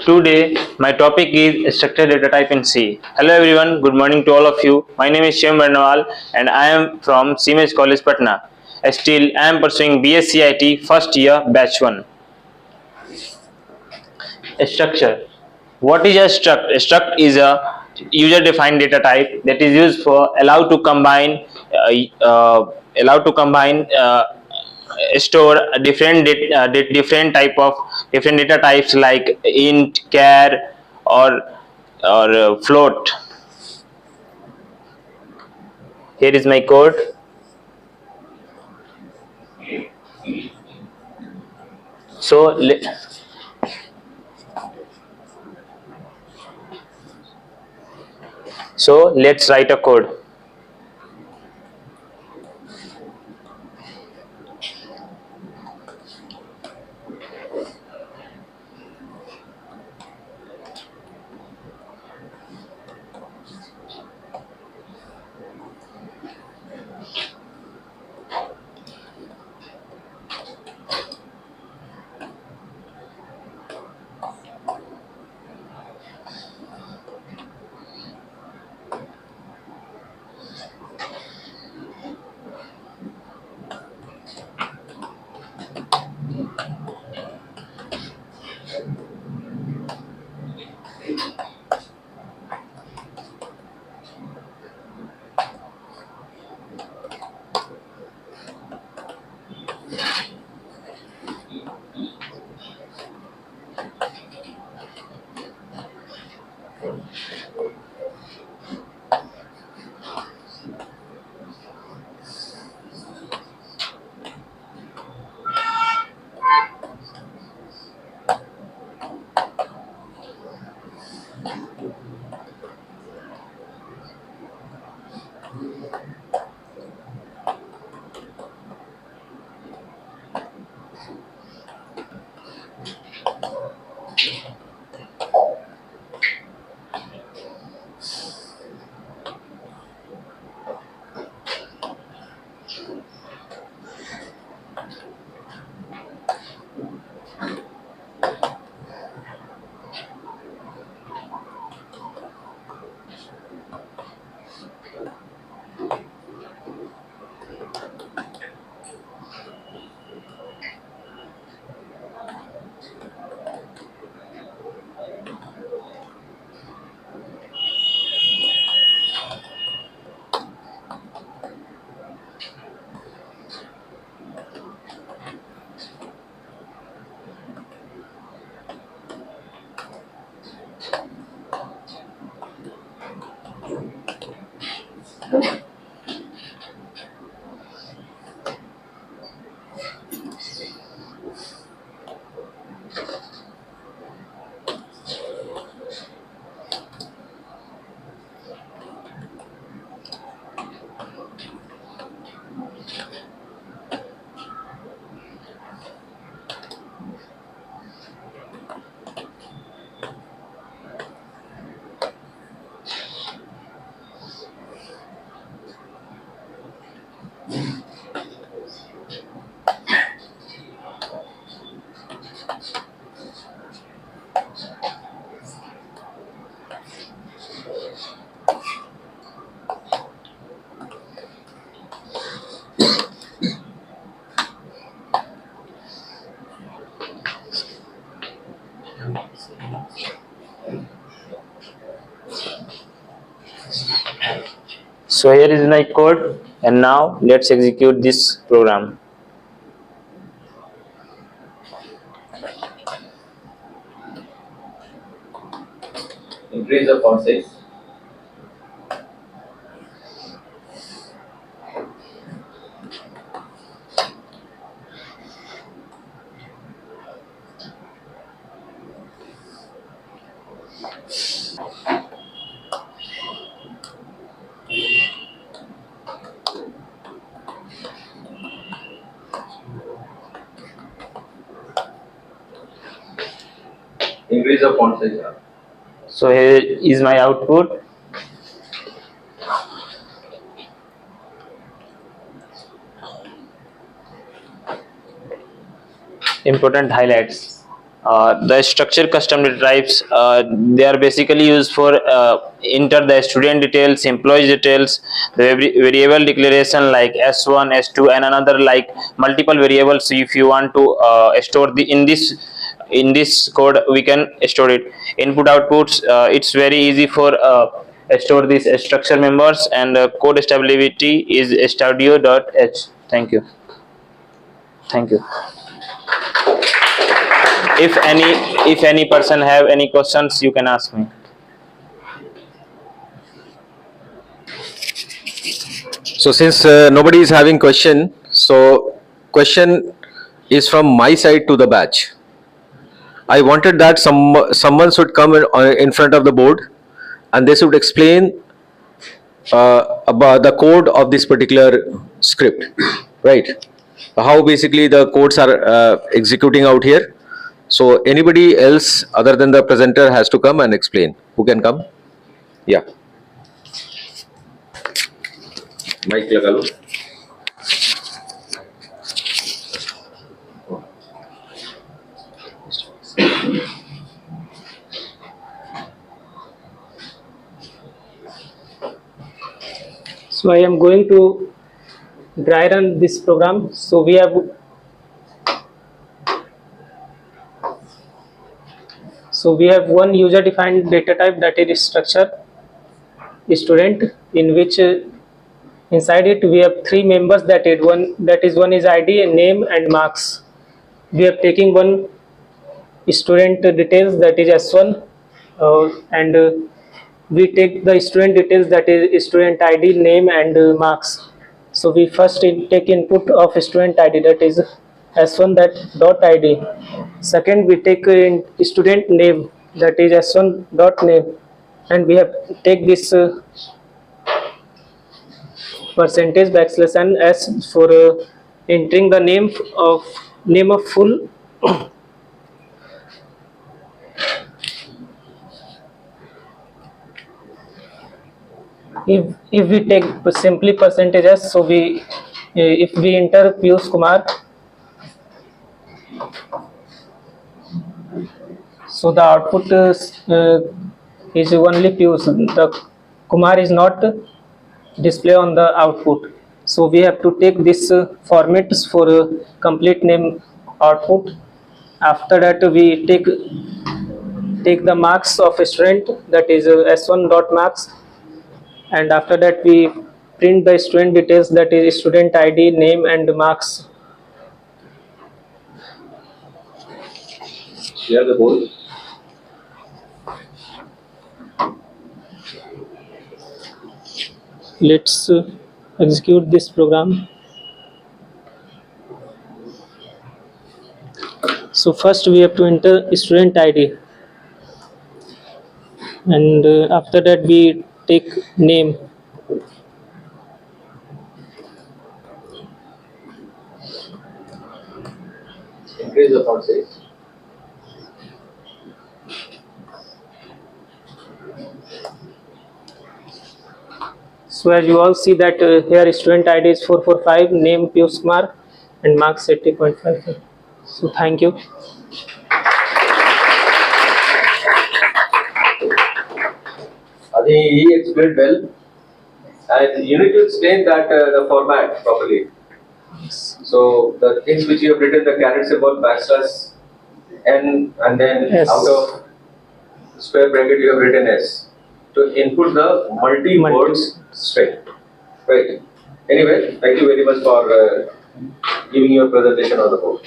Today, my topic is structured data type in C. Hello everyone, good morning to all of you. My name is Shyam Barnawal and I am from Siemens College, Patna. Still, I am pursuing BSc IT first year, batch 1. Structure. What is a struct? A struct is a user-defined data type that is used for allow to combine store different type of different data types like int, char, or float. Here is my code. So let's write a code. So here is my code, and now let's execute this program. Increase the font size. Increase the font size. So here is my output. Important highlights. The structure custom data types, they are basically used for enter the student details, employee details, the variable declaration like S1, S2, and another like multiple variables. If you want to store the in this code, we can store it. Input outputs, it's very easy for store these structure members, and code stability is studio.h. Thank you. Thank you. If any person have any questions, you can ask me. So since nobody is having question, so question is from my side to the batch. I wanted that someone should come in front of the board and they should explain about the code of this particular script, right? How basically the codes are executing out here. So anybody else other than the presenter has to come and explain. Who can come? Yeah. Mic लगा लो. So I am going to dry run this program. So we have one user defined data type, that is structure student, in which inside it we have three members, that is one is ID and name and marks. We are taking one student details, that is S1, and we take the student details, that is student ID, name and marks. So we first take input of student ID, that is S1 dot ID. Second, we take student name, that is S1 dot name, and we have take this percentage backslash n s for entering the name of full if we take simply percentage s, so if we enter Piyush Kumar, so the output is only Piyush. The Kumar is not display on the output. So we have to take this formats for complete name output. After that, we take the marks of a student, that is S1 dot marks, and after that we print the student details, that is student ID, name and marks. Share the board. Let's execute this program. So first we have to enter student ID, and after that we take name. Increase the font size. So as you all see that here student ID is 445, name Piyush Kumar and marks 80.5. So thank you. I think he explained well, and you need to explain that the format properly. So the things which you have written, the caret symbol, backslash n, and then Yes. out of square bracket you have written s to input the multi-words string. Right. Anyway, thank you very much for giving your presentation on the board.